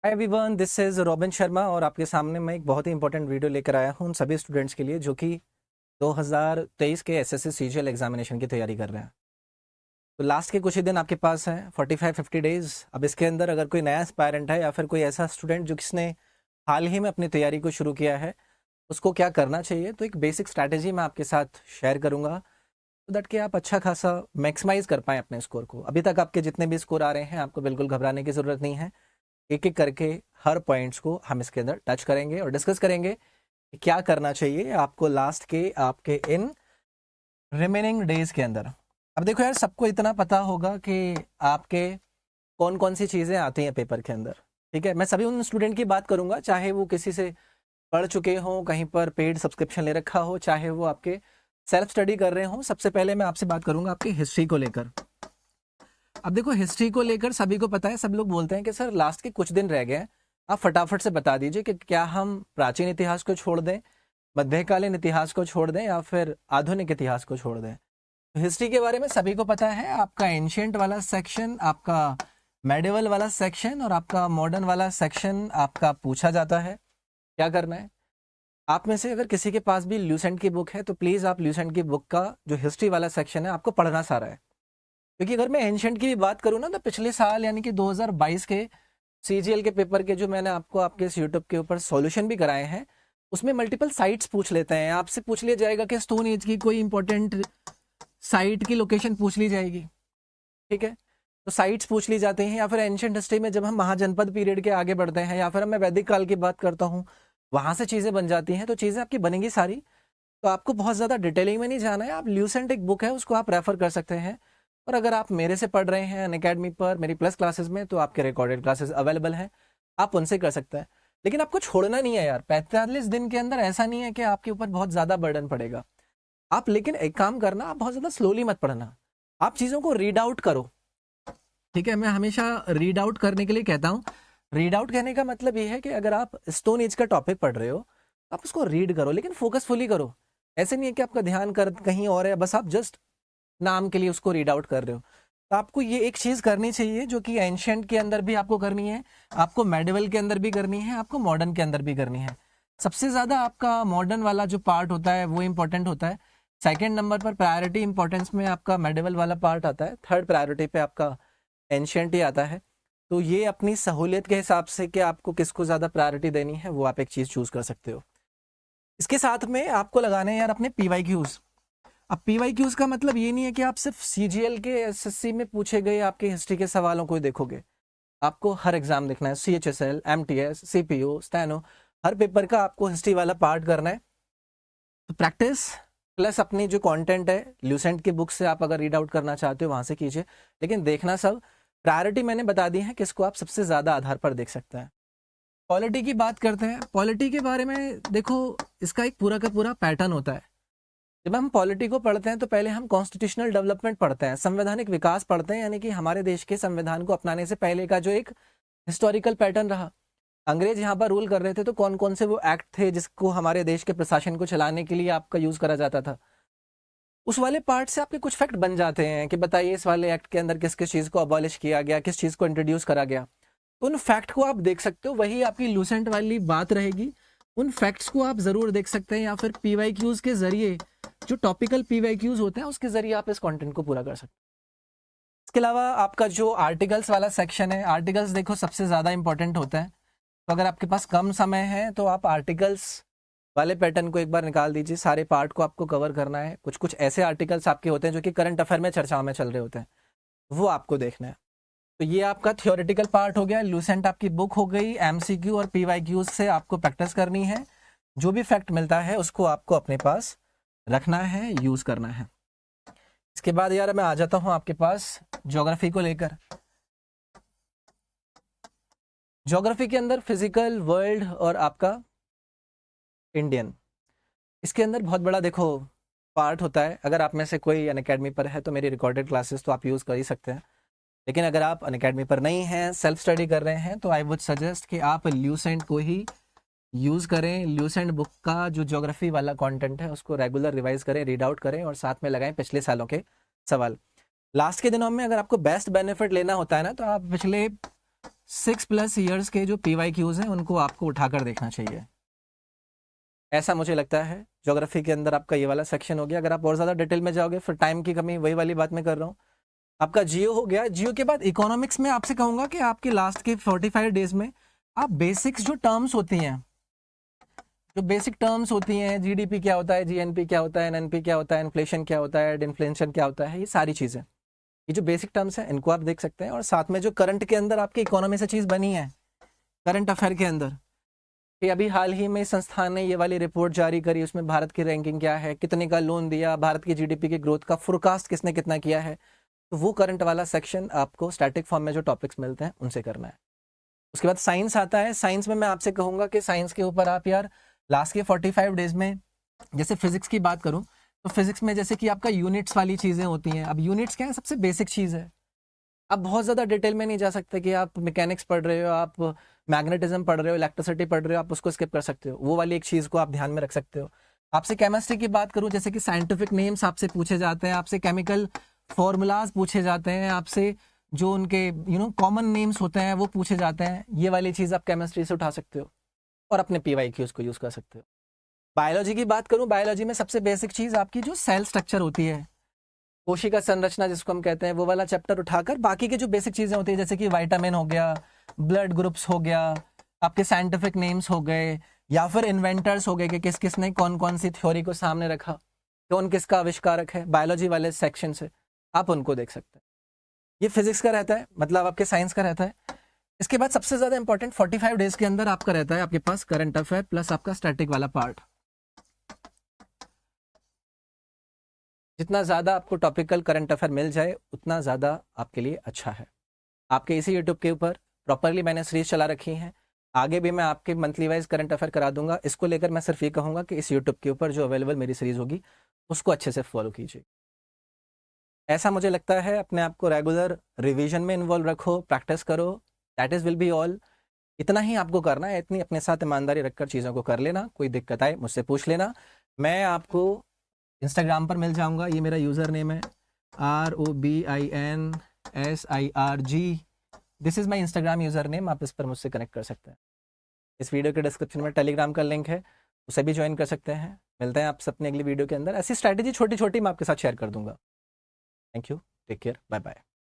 Hi everyone, this is robin Sharma और आपके सामने मैं एक बहुत ही इंपॉर्टेंट वीडियो लेकर आया हूँ उन सभी स्टूडेंट्स के लिए जो कि 2023 के एसएससी सीजीएल एग्जामिनेशन की तैयारी कर रहे हैं। तो लास्ट के कुछ ही दिन आपके पास हैं, 45-50 डेज। अब इसके अंदर अगर कोई नया एस्पायरेंट है या फिर कोई ऐसा स्टूडेंट जो किसने हाल ही में अपनी तैयारी को शुरू किया है, उसको क्या करना चाहिए, तो एक बेसिक स्ट्रैटेजी मैं आपके साथ शेयर करूँगा तो दैट कि आप अच्छा खासा मैक्सिमाइज कर पाएँ अपने स्कोर को। अभी तक आपके जितने भी स्कोर आ रहे हैं, आपको बिल्कुल घबराने की ज़रूरत नहीं है। एक एक करके हर पॉइंट्स को हम इसके अंदर टच करेंगे और डिस्कस करेंगे कि क्या करना चाहिए आपको लास्ट के आपके इन रिमेनिंग डेज के अंदर। अब देखो यार, सबको इतना पता होगा कि आपके कौन कौन सी चीज़ें आती हैं पेपर के अंदर। ठीक है, मैं सभी उन स्टूडेंट की बात करूंगा, चाहे वो किसी से पढ़ चुके हों, कहीं पर पेड सब्सक्रिप्शन ले रखा हो, चाहे वो आपके सेल्फ स्टडी कर रहे हों। सबसे पहले मैं आपसे बात करूंगा आपकी हिस्ट्री को लेकर। अब देखो, हिस्ट्री को लेकर सभी को पता है, सब लोग बोलते हैं कि सर लास्ट के कुछ दिन रह गए हैं, आप फटाफट से बता दीजिए कि क्या हम प्राचीन इतिहास को छोड़ दें, मध्यकालीन इतिहास को छोड़ दें या फिर आधुनिक इतिहास को छोड़ दें। तो हिस्ट्री के बारे में सभी को पता है, आपका एंशियंट वाला सेक्शन, आपका मेडिवल वाला सेक्शन और आपका मॉडर्न वाला सेक्शन आपका पूछा जाता है। क्या करना है, आप में से अगर किसी के पास भी ल्यूसेंट की बुक है तो प्लीज़ आप ल्यूसेंट की बुक का जो हिस्ट्री वाला सेक्शन है आपको पढ़ना सारा है। क्योंकि अगर मैं एंशिएंट की भी बात करूँ ना, तो पिछले साल यानी कि 2022 के सीजीएल के पेपर के जो मैंने आपको आपके इस यूट्यूब के ऊपर सॉल्यूशन भी कराए हैं, उसमें मल्टीपल साइट्स पूछ लेते हैं। आपसे पूछ लिया जाएगा कि स्टोन एज की कोई इंपॉर्टेंट साइट की लोकेशन पूछ ली जाएगी। ठीक है, तो साइट्स पूछ ली जाती हैं। या फिर एंशिएंट हिस्ट्री में जब हम महाजनपद पीरियड के आगे बढ़ते हैं, या फिर मैं वैदिक काल की बात करता हूँ, वहाँ से चीज़ें बन जाती हैं। तो चीज़ें आपकी बनेंगी सारी, तो आपको बहुत ज़्यादा डिटेलिंग में नहीं जाना है। आप ल्यूसेंट एक बुक है, उसको आप रेफर कर सकते हैं। और अगर आप मेरे से पढ़ रहे हैं अनअकैडमी पर मेरी प्लस क्लासेस में, तो आपके रिकॉर्डेड क्लासेस अवेलेबल हैं, आप उनसे कर सकते हैं। लेकिन आपको छोड़ना नहीं है यार, 45 दिन के अंदर ऐसा नहीं है कि आपके ऊपर बहुत ज़्यादा बर्डन पड़ेगा। आप लेकिन एक काम करना, आप बहुत ज़्यादा स्लोली मत पढ़ना, आप चीज़ों को रीड आउट करो। ठीक है, मैं हमेशा रीड आउट करने के लिए कहता हूँ। रीड आउट कहने का मतलब ये है कि अगर आप स्टोन एज का टॉपिक पढ़ रहे हो, आप उसको रीड करो, लेकिन फोकसफुली करो। ऐसे नहीं है कि आपका ध्यान कर कहीं और है, बस आप जस्ट नाम के लिए उसको रीड आउट कर रहे हो। तो आपको ये एक चीज़ करनी चाहिए जो कि एंशिएंट के अंदर भी आपको करनी है, आपको मेडिवल के अंदर भी करनी है, आपको मॉडर्न के अंदर भी करनी है। सबसे ज़्यादा आपका मॉडर्न वाला जो पार्ट होता है वो इम्पोर्टेंट होता है। सेकेंड नंबर पर प्रायोरिटी इंपॉर्टेंस में आपका मेडिवल वाला पार्ट आता है। थर्ड प्रायोरिटी पे आपका एंशिएंट ही आता है। तो ये अपनी सहूलियत के हिसाब से कि आपको किसको ज़्यादा प्रायोरिटी देनी है, वो आप एक चीज़ चूज़ कर सकते हो। इसके साथ में आपको लगाने हैं यार अपने PYQs। अब PYQs का मतलब ये नहीं है कि आप सिर्फ CGL के SSC में पूछे गए आपके हिस्ट्री के सवालों को ही देखोगे। आपको हर एग्जाम देखना है, CHSL, MTS, CPO, स्टेनो, हर पेपर का आपको हिस्ट्री वाला पार्ट करना है। तो प्रैक्टिस प्लस अपनी जो कंटेंट है, ल्यूसेंट की बुक से आप अगर रीड आउट करना चाहते हो वहां से कीजिए, लेकिन देखना सब। प्रायोरिटी मैंने बता दी है किसको आप सबसे ज़्यादा आधार पर देख सकते हैं। पॉलिटी की बात करते हैं। पॉलिटी के बारे में देखो, इसका एक पूरा का पूरा पैटर्न होता है। जब हम पॉलिटी को पढ़ते हैं तो पहले हम कॉन्स्टिट्यूशनल डेवलपमेंट पढ़ते हैं, संवैधानिक विकास पढ़ते हैं, यानी कि हमारे देश के संविधान को अपनाने से पहले का जो एक हिस्टोरिकल पैटर्न रहा। अंग्रेज यहाँ पर रूल कर रहे थे तो कौन कौन से वो एक्ट थे जिसको हमारे देश के प्रशासन को चलाने के लिए आपका यूज करा जाता था। उस वाले पार्ट से आपके कुछ फैक्ट बन जाते हैं कि बताइए इस वाले एक्ट के अंदर किस किस चीज़ को अबॉलिश किया गया, किस चीज़ को इंट्रोड्यूस करा गया। तो उन फैक्ट को आप देख सकते हो, वही आपकी लूसेंट वाली बात रहेगी। उन फैक्ट्स को आप ज़रूर देख सकते हैं, या फिर PYQs के जरिए, जो टॉपिकल PYQs होते हैं उसके जरिए आप इस कंटेंट को पूरा कर सकते हैं। इसके अलावा आपका जो आर्टिकल्स वाला सेक्शन है, आर्टिकल्स देखो सबसे ज़्यादा इंपॉर्टेंट होता है। तो अगर आपके पास कम समय है तो आप आर्टिकल्स वाले पैटर्न को एक बार निकाल दीजिए। सारे पार्ट को आपको कवर करना है। कुछ कुछ ऐसे आर्टिकल्स आपके होते हैं जो कि करंट अफेयर में चर्चाओं में चल रहे होते हैं, वो आपको देखना है। तो ये आपका थियोरेटिकल पार्ट हो गया। लूसेंट आपकी बुक हो गई। MCQ और PYQs से आपको प्रैक्टिस करनी है। जो भी फैक्ट मिलता है उसको आपको अपने पास रखना है, यूज करना है। इसके बाद यार मैं आ जाता हूं आपके पास ज्योग्राफी को लेकर। ज्योग्राफी के अंदर फिजिकल, वर्ल्ड और आपका इंडियन, इसके अंदर बहुत बड़ा देखो पार्ट होता है। अगर आप में से कोई अनअकैडमी पर है तो मेरी रिकॉर्डेड क्लासेस तो आप यूज़ कर ही सकते हैं, लेकिन अगर आप अनअकैडमी पर नहीं हैं, सेल्फ स्टडी कर रहे हैं, तो आई वुड सजेस्ट कि आप ल्यूसेंट को ही यूज़ करें। ल्यूसेंट बुक का जो ज्योग्राफी वाला कंटेंट है उसको रेगुलर रिवाइज करें, रीड आउट करें और साथ में लगाएं पिछले सालों के सवाल। लास्ट के दिनों में अगर आपको बेस्ट बेनिफिट लेना होता है ना, तो आप पिछले 6+ ईयर्स के जो PYQs हैं उनको आपको उठाकर देखना चाहिए, ऐसा मुझे लगता है। ज्योग्राफी के अंदर आपका ये वाला सेक्शन हो गया। अगर आप और ज़्यादा डिटेल में जाओगे फिर टाइम की कमी, वही वाली बात मैं कर रहा हूँ। आपका जियो हो गया। जियो के बाद इकोनॉमिक्स में आपसे कहूँगा कि आपके लास्ट के 45 डेज में आप बेसिक्स जो टर्म्स होती हैं, जो बेसिक टर्म्स होती हैं, GDP क्या होता है, GNP क्या होता है, NNP क्या होता है, इन्फ्लेशन क्या होता है, डिन्फ्लेशन क्या होता है, ये सारी चीज़ें, ये जो बेसिक टर्म्स हैं इनको आप देख सकते हैं। और साथ में जो करंट के अंदर आपकी इकोनॉमी से चीज़ बनी है, करंट अफेयर के अंदर, कि अभी हाल ही में संस्थान ने ये वाली रिपोर्ट जारी करी, उसमें भारत की रैंकिंग क्या है, कितने का लोन दिया, भारत की GDP की ग्रोथ का फोरकास्ट किसने कितना किया है, तो वो करंट वाला सेक्शन आपको स्टैटिक फॉर्म में जो टॉपिक्स मिलते हैं उनसे करना है। उसके बाद साइंस आता है। साइंस में मैं आपसे कहूँगा कि साइंस के ऊपर आप यार लास्ट के 45 डेज में, जैसे फिजिक्स की बात करूँ तो फिजिक्स में जैसे कि आपका यूनिट्स वाली चीज़ें होती हैं। अब यूनिट्स क्या है, सबसे बेसिक चीज़ है। अब बहुत ज़्यादा डिटेल में नहीं जा सकते कि आप मैकेनिक्स पढ़ रहे हो, आप मैग्नेटिज्म पढ़ रहे हो, इलेक्ट्रिसिटी पढ़ रहे हो, आप उसको स्किप कर सकते हो। वो वाली एक चीज़ को आप ध्यान में रख सकते हो। आपसे केमिस्ट्री की बात करूँ, जैसे कि साइंटिफिक नेम्स आपसे पूछे जाते हैं, आपसे केमिकल फॉर्मूलाज पूछे जाते हैं, आपसे जो उनके कॉमन नेम्स होते हैं वो पूछे जाते हैं। ये वाली चीज़ आप केमिस्ट्री से उठा सकते हो और अपने PYQs को यूज़ कर सकते हो। बायोलॉजी की बात करूँ, बायोलॉजी में सबसे बेसिक चीज़ आपकी जो सेल स्ट्रक्चर होती है, कोशिका संरचना जिसको हम कहते हैं, वो वाला चैप्टर उठाकर बाकी के जो बेसिक चीज़ें होती है, जैसे कि विटामिन हो गया, ब्लड ग्रुप्स हो गया, आपके साइंटिफिक नेम्स हो गए, या फिर इन्वेंटर्स हो गए कि किस किसने कौन कौन सी थ्योरी को सामने रखा, कौन किसका आविष्कारक है, बायोलॉजी वाले सेक्शन से आप उनको देख सकते हैं। ये फिजिक्स का रहता है, मतलब आपके साइंस का रहता है। इसके बाद सबसे ज़्यादा इंपॉर्टेंट 45 डेज के अंदर आपका रहता है आपके पास करंट अफेयर प्लस आपका स्टैटिक वाला पार्ट। जितना ज़्यादा आपको टॉपिकल करंट अफेयर मिल जाए उतना ज़्यादा आपके लिए अच्छा है। आपके इसी यूट्यूब के ऊपर प्रॉपरली मैंने सीरीज चला रखी हैं। आगे भी मैं आपके मंथली वाइज करंट अफेयर करा दूंगा। इसको लेकर मैं सिर्फ ये कहूँगा कि इस यूट्यूब के ऊपर जो अवेलेबल मेरी सीरीज़ होगी उसको अच्छे से फॉलो कीजिए। ऐसा मुझे लगता है। अपने आप को रेगुलर रिवीजन में इन्वॉल्व रखो, प्रैक्टिस करो, that is will be all. इतना ही आपको करना है, इतनी अपने साथ ईमानदारी रखकर चीज़ों को कर लेना। कोई दिक्कत आए मुझसे पूछ लेना। मैं आपको इंस्टाग्राम पर मिल जाऊंगा, ये मेरा यूज़र नेम है ROBINSIRG। This is my Instagram user name, आप इस पर मुझसे कनेक्ट कर सकते हैं। इस वीडियो के डिस्क्रिप्शन में टेलीग्राम का लिंक है, उसे भी ज्वाइन कर सकते हैं। मिलते हैं आपसे अपनी अगली वीडियो के अंदर। ऐसी स्ट्रैटेजी छोटी छोटी मैं आपके साथ शेयर कर दूंगा। Thank you, take care, bye bye.